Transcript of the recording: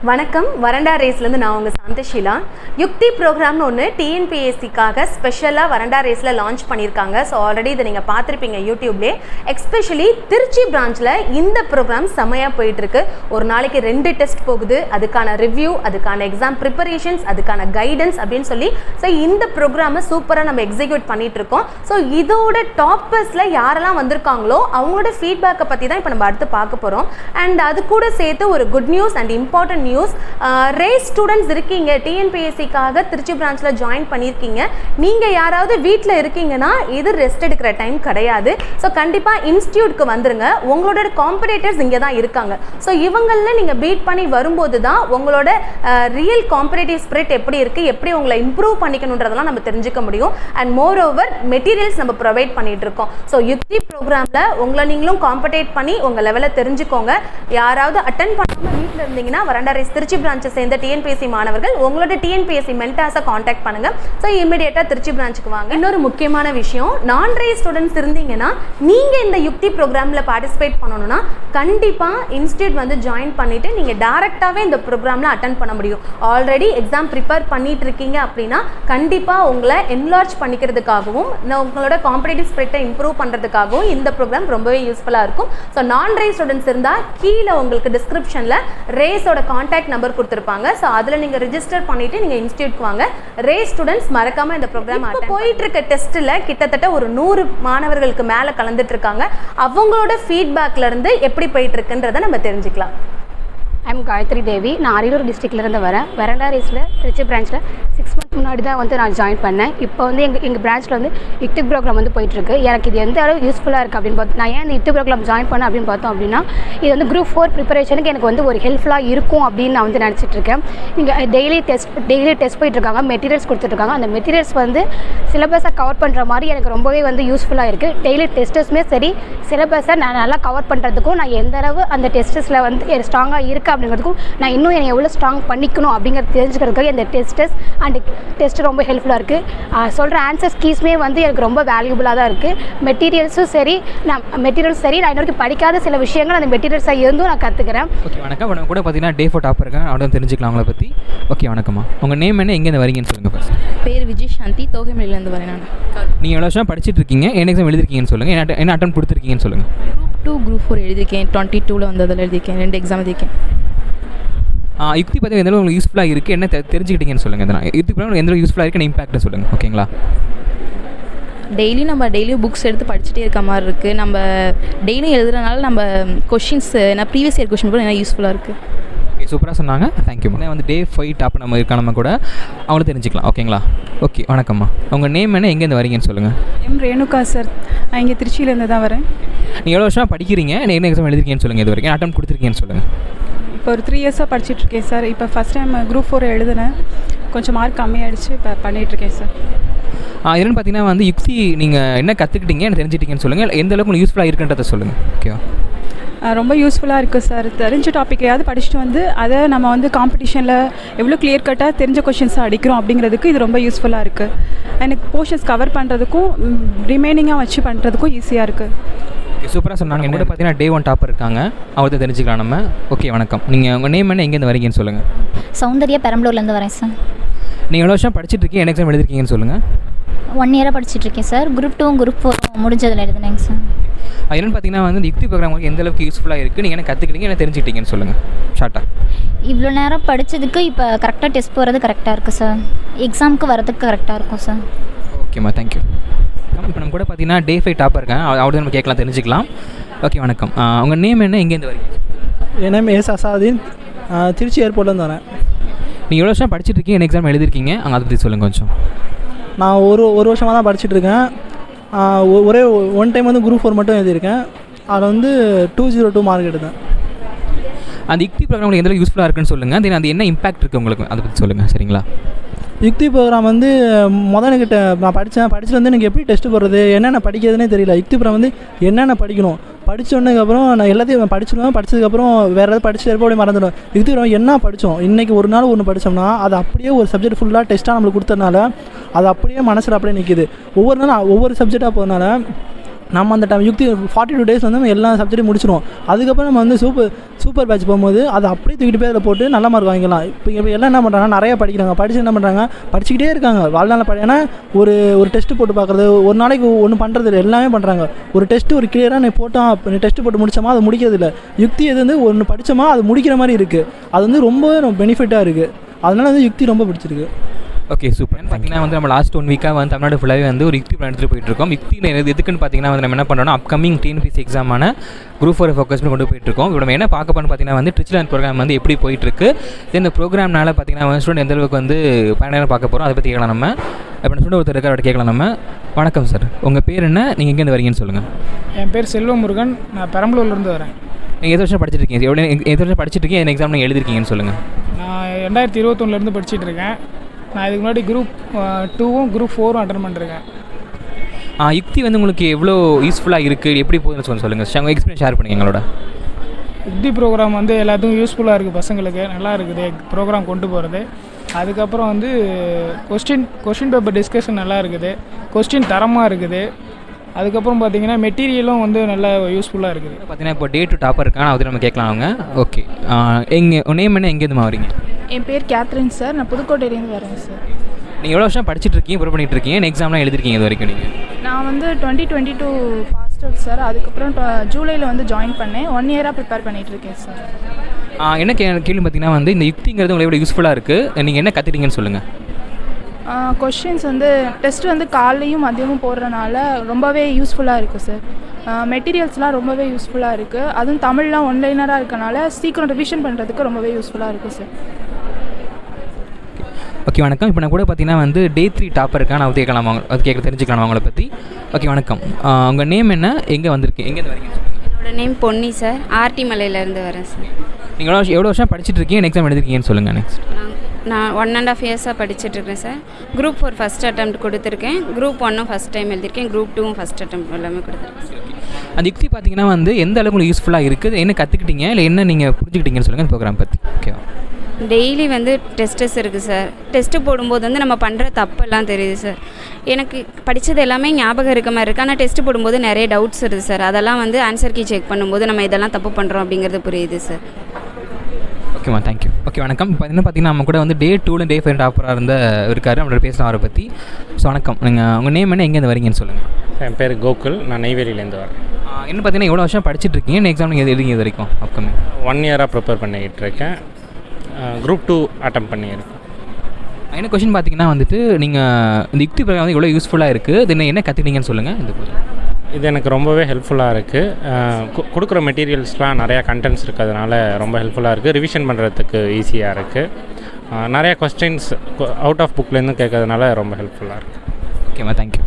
வணக்கம். வரண்டா ரேஸ்லேருந்து நான் உங்கள் சாந்தஷீலா. யுக்தி ப்ரோக்ராம்னு ஒன்று டிஎன்பிஎஸ்சிக்காக ஸ்பெஷலாக வரண்டா ரேஸில் லான்ச் பண்ணியிருக்காங்க. ஸோ ஆல்ரெடி இதை நீங்கள் பார்த்துருப்பீங்க யூடியூப்லேயே. எஸ்பெஷலி திருச்சி பிரான்ச்சில் இந்த ப்ரோக்ராம் செம்மையாக போயிட்டுருக்கு. ஒரு நாளைக்கு 2 டெஸ்ட் போகுது. அதுக்கான ரிவ்யூ, அதுக்கான எக்ஸாம் ப்ரிப்பரேஷன்ஸ், அதுக்கான கைடன்ஸ் அப்படின்னு சொல்லி ஸோ இந்த ப்ரோக்ராமை சூப்பராக நம்ம எக்ஸிக்யூட் பண்ணிகிட்ருக்கோம். ஸோ இதோட டாப்பர்ஸில் யாரெல்லாம் வந்திருக்காங்களோ அவங்களோட ஃபீட்பேக்கை பற்றி தான் இப்போ நம்ம அடுத்து பார்க்க போகிறோம். அண்ட் அது கூட சேர்த்து ஒரு good news and important news. Race students இருக்கீங்க, டிஎன்பிஎஸ்சிக்காக திருச்சி பிரான்ச்சில் ஜாயின் பண்ணியிருக்கீங்க. நீங்கள் யாராவது வீட்டில் இருக்கீங்கன்னா இது ரெஸ்ட் எடுக்கிற டைம் கிடையாது. ஸோ கண்டிப்பாக இன்ஸ்டியூட்க்கு வந்துருங்க. உங்களோட காம்படேட்டர்ஸ் இங்கே தான் இருக்காங்க. ஸோ இவங்களில் நீங்கள் பீட் பண்ணி வரும்போது தான் உங்களோட ரியல் காம்படேட்டிவ் ஸ்பிரிட் எப்படி இருக்குது, எப்படி உங்களை இம்ப்ரூவ் பண்ணிக்கணுன்றதெல்லாம் நம்ம தெரிஞ்சுக்க முடியும். அண்ட் மோர் ஓவர் மெட்டீரியல்ஸ் நம்ம ப்ரொவைட் பண்ணிட்டு இருக்கோம். ஸோ யுக்தி ப்ரோக்ராமில் உங்களை நீங்களும் காம்படேட் பண்ணி உங்கள் லெவலில் தெரிஞ்சுக்கோங்க. யாராவது அட்டன் பண்ணாமல் வீட்டில் இருந்தீங்கன்னா வரண்டா திருச்சி பிரான்ச்சை சேர்ந்த டிஎன்பிஎஸ்சி மாணவர்கள் உங்களோட டிஎன்பிஎஸ்சி மென்டாஸை காண்டாக்ட் பண்ணுங்க. ஸோ இமிடியேட்டாக திருச்சி பிரான்ச்சுக்கு வாங்க. இன்னொரு முக்கியமான விஷயம், நான் ரேஸ் ஸ்டூடெண்ட்ஸ் இருந்தீங்கன்னா நீங்கள் இந்த யுக்தி ப்ரோக்ராமில் பார்ட்டிசிபேட் பண்ணணும்னா கண்டிப்பாக இன்ஸ்டியூட் வந்து ஜாயின் பண்ணிவிட்டு நீங்கள் டேரெக்டாகவே இந்த ப்ரோக்ராமில் அட்டன் பண்ண முடியும். ஆல்ரெடி எக்ஸாம் ப்ரிப்பேர் பண்ணிட்டு இருக்கீங்க அப்படின்னா கண்டிப்பாக உங்களை என்லார்ஜ் பண்ணிக்கிறதுக்காகவும் உங்களோட காம்படேட்டிவ் ஸ்பிரிட்டை இம்ப்ரூவ் பண்ணுறதுக்காகவும் இந்த ப்ரோக்ராம் ரொம்பவே யூஸ்ஃபுல்லாக இருக்கும். ஸோ நான் ரேஸ் ஸ்டூடெண்ட்ஸ் இருந்தால் கீழே உங்களுக்கு டிஸ்கிரிப்ஷனில் ரேஸோட கான்டாக்ட் நம்பர் கொடுத்துருப்பாங்க. ஸோ அதில் நீங்கள் ரிஜிஸ்டர் பண்ணிவிட்டு நீங்கள் இன்ஸ்டியூட்க்கு வாங்க. ரேஸ் ஸ்டூடெண்ட்ஸ் மறக்காமல் இந்த ப்ரோக்ராம் போயிட்டு இருக்க டெஸ்ட்டில் கிட்டத்தட்ட ஒரு 100 மாணவர்களுக்கு மேலே கலந்துட்டு இருக்காங்க. அவங்களோட ஃபீட்பேக்லேருந்து எப்படி போயிட்டு இருக்குன்றதை நம்ம தெரிஞ்சுக்கலாம். ஐம் காயத்ரி தேவி. நான் அரியலூர் டிஸ்ட்ரிக்ட்லேருந்து வரேன். வெரண்டா ரேஸில் திருச்சி பிரான்ச்சில் 6 மந்த்ஸ் முன்னாடி தான் வந்து நான் ஜாயின் பண்ணேன். இப்போ வந்து எங்கள் பிரான்ச்சில் வந்து யுக்தி ப்ரோக்ராம் வந்து போயிட்டுருக்கு. எனக்கு இது எந்த அளவு யூஸ்ஃபுல்லாக இருக்குது அப்படின்னு பார்த்தோம். நான் ஏன் இந்த யுக்தி ப்ரோக்ராம் ஜாயின் பண்ணேன் அப்படின்னு பார்த்தோம் அப்படின்னா இது வந்து குரூப் 4 ப்ரிப்பரேஷனுக்கு எனக்கு வந்து ஒரு ஹெல்ப்ஃபுல்லாக இருக்கும் அப்படின்னு நான் வந்து நினச்சிட்ருக்கேன். இங்கே டெய்லி டெஸ்ட் போயிட்டுருக்காங்க, மெட்டீரியல்ஸ் கொடுத்துட்ருக்காங்க. அந்த மெட்டீரியல்ஸ் வந்து சிலபஸை கவர் பண்ணுற மாதிரி எனக்கு ரொம்பவே வந்து யூஸ்ஃபுல்லாக இருக்குது. டெய்லி டெஸ்ட்டஸுமே சரி, சிலபஸை நான் நல்லா கவர் பண்ணுறதுக்கும் நான் எந்த அளவு அந்த டெஸ்ட்டஸில் வந்து ஸ்ட்ராங்காக இருக்குது அப்படிங்கிறதுக்கும் நான் இன்னும் என்னை எவ்வளோ ஸ்ட்ராங் பண்ணிக்கணும் அப்படிங்கிறத தெரிஞ்சுக்கிறதுக்காக இந்த டெஸ்ட் ரொம்ப ஹெல்ப்ஃபுல்லாக இருக்குது. சொல்கிற ஆன்சர்ஸ் கீஸுமே வந்து எனக்கு ரொம்ப வேல்யூபுளாக தான் இருக்குது. மெட்டீரியல்ஸும் சரி, நான் இன்ன வரைக்கும் படிக்காத சில விஷயங்கள் அந்த மெட்டீரியல்ஸாக இருந்தும் நான் கற்றுக்கிறேன். ஓகே, வணக்கம். கூட பார்த்தீங்கன்னா டே 4 டாப்பர் இருக்கேன். அவனை தெரிஞ்சுக்கலாம் அவங்கள பற்றி. ஓகே, வணக்கம்மா. உங்கள் நேம் என்ன, எங்கேருந்து வரீங்கன்னு சொல்லுங்கள் ஃபர்ஸ்ட். பேர் விஜய் சாந்தி, தோகைமலையிலேருந்து வரேன். நான் நீங்கள் எவ்வளோ வருஷம் படிச்சுட்டு இருக்கீங்க, என்ன எக்ஸாம் எழுதிருக்கீங்கன்னு சொல்லுங்கள், என்ன அட்டன் கொடுத்துருக்கீங்கன்னு சொல்லுங்கள். குரூப் 2 குரூப் 4 எழுதியிருக்கேன். 22 வந்ததில் எழுதியிருக்கேன். 2 எக்ஸாம் எழுதியிருக்கேன். யுக்தி பற்றி எந்த உங்களுக்கு யூஸ்ஃபுல்லாக இருக்குது, என்ன தெரிஞ்சுக்கிட்டீங்கன்னு சொல்லுங்கள். யுக்தி பற்றி எந்த யூஸ்ஃபுல்லாக இருக்குது, இம்பாக்ட் சொல்லுங்கள். ஓகேங்களா? டெய்லியும் புக்ஸ் எடுத்து படிச்சுட்டே இருக்க மாதிரி இருக்குது. நம்ம டெய்லியும் எழுதுறதுனால நம்ம கொஷின்ஸ் ப்ரீவியஸ் இயர் கொஷின் கூட என்ன யூஸ்ஃபுல்லாக இருக்குது. ஓகே, சூப்பராக சொன்னாங்க. தேங்க்யூ. வந்து டே 5 டாப் நம்ம நம்ம கூட அவங்கள தெரிஞ்சுக்கலாம். ஓகேங்களா? ஓகே, வணக்கம்மா. உங்கள் நேம் என்ன, எங்கேருந்து வரீங்கன்னு சொல்லுங்கள். M Renuka sir. நான் இங்கே திருச்சியிலேருந்து தான் வரேன். நீங்கள் எவ்வளோ வருஷம் படிக்கிறீங்க, என்ன எக்ஸாம் எழுதிருக்கீங்கன்னு சொல்லுங்கள். இது வரைக்கும் அட்டன் கொடுத்துருக்கீங்கன்னு சொல்லுங்கள். இப்போ ஒரு 3 இயர்ஸாக படிச்சுட்ருக்கேன் சார். இப்போ ஃபஸ்ட் டைம் குரூப் 4 எழுதினேன். கொஞ்சம் மார்க் கம்மியாகிடுச்சு. இப்போ பண்ணிகிட்ருக்கேன் சார். இதுன்னு பார்த்தீங்கன்னா வந்து யுக்தி நீங்கள் என்ன கற்றுக்கிட்டீங்க, என்ன தெரிஞ்சுக்கிட்டீங்கன்னு சொல்லுங்கள். எந்த அளவுக்கு உங்களுக்கு யூஸ்ஃபுல்லாக இருக்குன்றதை சொல்லுங்கள். ஓகேவா? ரொம்ப யூஸ்ஃபுல்லாக இருக்குது சார். தெரிஞ்ச டாப்பிக்கையாவது படிச்சுட்டு வந்து அதை நம்ம வந்து காம்படிஷனில் எவ்வளோ கிளியர் கட்டாக தெரிஞ்ச கொஷின்ஸை அடிக்கிறோம் அப்படிங்கிறதுக்கு இது ரொம்ப யூஸ்ஃபுல்லாக இருக்குது. எனக்கு போர்ஷன்ஸ் கவர் பண்ணுறதுக்கும் ரிமைனிங்காக வச்சு பண்ணுறதுக்கும் ஈஸியாக இருக்குது. ஓகே, சூப்பராக சொன்னாங்க. என்னோட பார்த்தீங்கன்னா டே 1 டாப்பர் இருக்காங்க. அவர்கிட்ட தெரிஞ்சுக்கலாம் நம்ம. ஓகே, வணக்கம். நீங்கள் உங்கள் நேம் என்ன, எங்கேருந்து வரீங்கன்னு சொல்லுங்கள். சௌந்தர்யா, பெரம்பலூர்லேருந்து வரேன் சார். நீங்கள் எவ்வளோ வருஷம் படிச்சுட்டு இருக்கீங்க, என்ன எக்ஸாம் எழுதிருக்கீங்கன்னு சொல்லுங்கள். 1 இயராக படிச்சுட்ருக்கேன் சார். குரூப் 2 குரூப் 4 முடிஞ்சதில் எழுதுனேங்க சார். என்னென்னு பார்த்தீங்கன்னா வந்து யுக்தி ப்ரோக்ராம் எந்த அளவுக்கு யூஸ்ஃபுல்லாக இருக்குது, நீங்கள் என்ன கற்றுக்கிட்டீங்க, என்ன தெரிஞ்சுக்கிட்டீங்கன்னு சொல்லுங்கள் ஷார்ட்டாக. இவ்வளோ நேரம் படித்ததுக்கு இப்போ கரெக்டாக டெஸ்ட் போகிறது கரெக்டாக இருக்குது சார். எக்ஸாமுக்கு வரதுக்கு கரெக்டாக இருக்கும் சார். ஓகேம்மா, தேங்க்யூ. இப்போ நம்ம கூட பார்த்தீங்கன்னா டே 5 டாப்பர் இருக்கேன். அவர்தான் நம்ம கேட்கலாம், தெரிஞ்சுக்கலாம். ஓகே, வணக்கம். உங்கள் நேம் என்ன, எங்கேருந்து வரீங்க? என் நேம் எஸ் அசாதீன். திருச்சி ஏர்போர்ட்லேருந்து வரேன். நீங்கள் எவ்வளோ வருஷம் படிச்சுட்டு இருக்கீங்க, என்ன எக்ஸாம் எழுதிருக்கீங்க, அதை பற்றி சொல்லுங்கள் கொஞ்சம். நான் ஒரு வருஷமாக தான் படிச்சுட்ருக்கேன். ஒரே 1 டைம் வந்து குரூப் 4 மட்டும் எழுதியிருக்கேன். அதில் வந்து 202 மார்க் எடுத்தேன். அந்த யுக்தி ப்ரோக்ராம் உங்களுக்கு எந்த அளவுக்கு யூஸ்ஃபுல்லாக இருக்குன்னு சொல்லுங்கள். தென் அது என்ன இம்பாக்ட் இருக்குது உங்களுக்கு, அதை பற்றி சொல்லுங்கள். சரிங்களா? யுக்தி ப்ரோக்ராம் வந்து என்கிட்ட நான் படிச்சுட்டு வந்து எனக்கு எப்படி டெஸ்ட்டு போடுறது, என்னென்ன படிக்கிறதுனே தெரியல. யுக்தி ப்ரோக்ராம் வந்து என்னென்ன படிக்கணும், படித்தோடனேக்கப்புறம் நான் எல்லாத்தையும் படிச்சுடுவேன். படித்ததுக்கப்புறம் வேறு ஏதாவது படிச்சுட்டு அப்படியே மறந்துடுவேன். யுக்தி ப்ரோக்ராம் என்ன படித்தோம், இன்றைக்கி ஒரு நாள் ஒன்று படித்தோம்னா அது அப்படியே ஒரு சப்ஜெக்ட் ஃபுல்லாக டெஸ்ட்டாக நம்மளுக்கு கொடுத்ததுனால அது அப்படியே மனசில் அப்படியே நிற்கிது. ஒவ்வொரு நாளும் ஒவ்வொரு சப்ஜெக்டாக போகிறதுனால நம்ம அந்த டைம் யுக்தி 42 days வந்து நம்ம எல்லா சப்ஜெக்ட்டும் முடிச்சிடுவோம். அதுக்கப்புறம் நம்ம வந்து சூப்பர் பேட்ச் போகும்போது அதை அப்படியே தூக்கிட்டு போய் அதில் போட்டு நல்ல மார்க் வாங்கிக்கலாம். இப்போ எல்லாம் என்ன பண்ணுறாங்கன்னா நிறையா படிக்கிறாங்க, படித்து என்ன பண்ணுறாங்க படிச்சுக்கிட்டே இருக்காங்க வாழ்நாள் ஏன்னா ஒரு டெஸ்ட்டு போட்டு பார்க்குறது, ஒரு நாளைக்கு ஒன்று பண்ணுறது இல்லை, எல்லாமே பண்ணுறாங்க. ஒரு டெஸ்ட்டு ஒரு கிளியராக நீ போட்டோம், நீ டெஸ்ட்டு போட்டு முடிச்சோமா அதை முடிக்கிறது இல்லை. யுக்தி எது வந்து ஒன்று படித்தோமா அது முடிக்கிற மாதிரி இருக்குது. அது வந்து ரொம்ப பெனிஃபிட்டாக இருக்குது. அதனால வந்து யுக்தி ரொம்ப பிடிச்சிருக்கு. Okay super. பார்த்தீங்கன்னா வந்து நம்ம லாஸ்ட் 1 வீக்காக வந்து தமிழ்நாடு ஃபுல்லாகவே வந்து ஒரு யுக்தி எடுத்துகிட்டு போயிட்டுருக்கோம். யுக்தி எதுக்குன்னு பார்த்தீங்கன்னா வந்து நம்ம என்ன பண்ணுறோம்னா அப்கமிங் TNPSC எக்ஸாமான Group 4 ஃபோக்கஸ் பண்ணி கொண்டு போயிட்டுருக்கோம். இப்போ நம்ம என்ன பார்க்க போகிறோம்னு பார்த்தீங்கன்னா வந்து Trichy ப்ரோக்ராம் வந்து எப்படி போயிட்டுருக்கு, இந்த ப்ரோக்ராம்னால பார்த்தீங்கன்னா வந்து ஸ்டூடெண்ட் எந்த அளவுக்கு வந்து பயனாக பார்க்க போகிறோம் அதை பற்றி கேட்கலாம். நம்ம இப்போ ஸ்டூடெண்ட் ஒருத்தர் இருக்கார், அவர்கிட்ட கேட்கலாம் நம்ம. வணக்கம் சார், உங்கள் பேர் என்ன, நீங்கள் எங்கேருந்து வரீங்கன்னு சொல்லுங்கள். என் பேர் செல்வமுருகன், நான் பெரம்பலூர்லேருந்து வரேன். நீங்கள் எது வருஷம் படிச்சிருக்கீங்க, எது வருஷம் படிச்சிருக்கீங்க, என்ன எக்ஸாம் நீங்கள் எழுதிருக்கீங்கன்னு சொல்லுங்கள். நான் 2021 படிச்சுட்டு இருக்கேன். நான் இதுக்கு முன்னாடி Group 2ம் Group 4ம் அட்டன் பண்ணிருக்கேன். யுக்தி வந்து உங்களுக்கு எவ்வளோ யூஸ்ஃபுல்லாக இருக்குது, எப்படி போகுதுன்னு சொல்லுங்கள். உங்கள் எக்ஸ்பீரியன்ஸ் ஷேர் பண்ணுங்கள் எங்களோட. யுக்தி ப்ரோக்ராம் வந்து எல்லாத்துக்கும் யூஸ்ஃபுல்லாக இருக்குது, பசங்களுக்கு நல்லா இருக்குது ப்ரோக்ராம் கொண்டு போகிறது. அதுக்கப்புறம் வந்து கொஸ்டின் பேப்பர் டிஸ்கஷன் நல்லா இருக்குது, கொஸ்டின் தரமாக இருக்குது. அதுக்கப்புறம் பார்த்தீங்கன்னா மெட்டீரியலும் வந்து நல்லா யூஸ்ஃபுல்லாக இருக்குது. பார்த்தீங்கன்னா இப்போ டே 2 டாப்பர் இருக்காங்க, அதை நம்ம கேட்கலாம். அவங்க ஓகே, நேம் என்ன, எங்கேருந்துமா வரீங்க? என் பேர் கேத்ரின் சார், நான் புதுக்கோட்டையிலேருந்து வரேன் சார். நீங்கள் எவ்வளோ வருஷம் படிச்சுட்டு இருக்கீங்க, ப்ரிப்பேர் பண்ணிட்டு இருக்கீங்க, எக்ஸாம்லாம் எழுதிருக்கீங்க இது வரைக்கும் நீங்கள்? நான் வந்து 2022 பாஸ்ட் அவுட் சார். அதுக்கப்புறம் ஜூலையில் வந்து ஜாயின் பண்ணேன். 1 இயராக ப்ரிப்பேர் பண்ணிகிட்டு இருக்கேன் சார். என்ன கேள்வி பார்த்தீங்கன்னா வந்து இந்த யுக்திங்கிறது உங்களுக்கு எவ்வளோ யூஸ்ஃபுல்லாக இருக்குது, நீங்கள் என்ன கற்றுட்டீங்கன்னு சொல்லுங்கள். கொஷின்ஸ் வந்து டெஸ்ட் வந்து காலையும் மதியமும் போடுறனால ரொம்பவே யூஸ்ஃபுல்லாக இருக்குது சார். மெட்டீரியல்ஸ்லாம் ரொம்பவே யூஸ்ஃபுல்லாக இருக்குது. அதுவும் தமிழ்லாம் ஒன்லைனராக இருக்கனால சீக்கிரம் ரிவிஷன் பண்ணுறதுக்கு ரொம்பவே யூஸ்ஃபுல்லாக இருக்குது சார். ஓகே வணக்கம். இப்போ நான் கூட பார்த்தீங்கன்னா வந்து டே 3 டாப்பர் இருக்கான், நான் கேட்கலாம், அது தெரிஞ்சுக்கலாம் அவங்கள பற்றி. ஓகே வணக்கம், உங்கள் நேம் என்ன, எங்கே வந்திருக்கு, எங்கேருந்து வரீங்க? என்னோடய நேம் பொன்னி சார், ஆர்டி மலையிலேருந்து வரேன் சார். நீங்கள் எவ்வளோ வருஷம் படிச்சுட்டு இருக்கீங்க, எக்ஸாம் எழுதிருக்கீங்கன்னு சொல்லுங்கள். நெக்ஸ்ட் நான் 1.5 இயர்ஸாக படிச்சுட்ருக்கேன் சார். Group 4 ஃபஸ்ட் அட்டெம்ப்ட் கொடுத்துருக்கேன், Group 1ம் ஃபஸ்ட் டைம் எழுதியிருக்கேன், Group 2ம் ஃபஸ்ட் அட்டெம்ப்ட் எல்லாமே கொடுத்துருக்கேன். அந்த யுக்தி பார்த்தீங்கன்னா வந்து எந்த அளவுக்கு உங்களுக்கு யூஸ்ஃபுல்லாக இருக்குது, என்ன கற்றுக்கிட்டீங்க, இல்லை என்ன நீங்கள் புரிஞ்சுக்கிட்டீங்கன்னு சொல்லுங்கள் இந்த ப்ரோக்ராம் பற்றி. ஓகேவா? டெய்லி வந்து டெஸ்ட்டஸ் இருக்குது சார். டெஸ்ட்டு போடும்போது வந்து நம்ம பண்ணுற தப்பெல்லாம் தெரியுது சார். எனக்கு படித்தது எல்லாமே ஞாபகம் இருக்க மாதிரி இருக்குது, ஆனால் டெஸ்ட்டு போடும்போது நிறைய டவுட்ஸ் இருக்குது சார். அதெல்லாம் வந்து ஆன்சர் கீ செக் பண்ணும்போது நம்ம இதெல்லாம் தப்பு பண்ணுறோம் அப்படிங்கிறது புரியுது சார். ஓகேம்மா, தேங்க்யூ. ஓகே வணக்கம். இப்போ என்ன பார்த்தீங்கன்னா நம்ம கூட வந்து டே 2 டே 5 டாப்பராக இருக்கார், நம்மளோட பேசலாம் அவரை பற்றி. ஸோ வணக்கம், நீங்கள் உங்கள் நேம் என்ன, எங்கேருந்து வரீங்கன்னு சொல்லுங்கள். என் பேர் கோகுல், நான் நெய்வேலியிலேருந்து வரேன். என்ன பார்த்தீங்கன்னா எவ்வளோ வருஷம் படிச்சுட்டு இருக்கீங்க, எக்ஸாம் நீங்கள் எழுதிங்க இது வரைக்கும் அப்கமிங்? 1 இயராக ப்ரிப்பேர் பண்ணிக்கிட்டு இருக்கேன். Group 2 அட்டம் பண்ணியிருக்கேன். என்ன கொஷின் பார்த்தீங்கன்னா வந்துட்டு நீங்கள் இந்த யுக்தி ப்ரோக்ராம் வந்து எவ்வளோ யூஸ்ஃபுல்லாக இருக்குது, இது என்ன கற்றுக்கிட்டீங்கன்னு சொல்லுங்கள். இது எனக்கு ரொம்பவே ஹெல்ப்ஃபுல்லாக இருக்குது. கொடுக்குற மெட்டீரியல்ஸ்லாம் நிறையா கண்டென்ட்ஸ் இருக்கிறதுனால ரொம்ப ஹெல்ப்ஃபுல்லாக இருக்குது. ரிவிஷன் பண்ணுறதுக்கு ஈஸியாக இருக்குது. நிறையா கொஸ்டின்ஸ் அவுட் ஆஃப் புக்லேருந்து கேட்கறதுனால ரொம்ப ஹெல்ப்ஃபுல்லாக இருக்குது. ஓகேம்மா, தேங்க்யூ.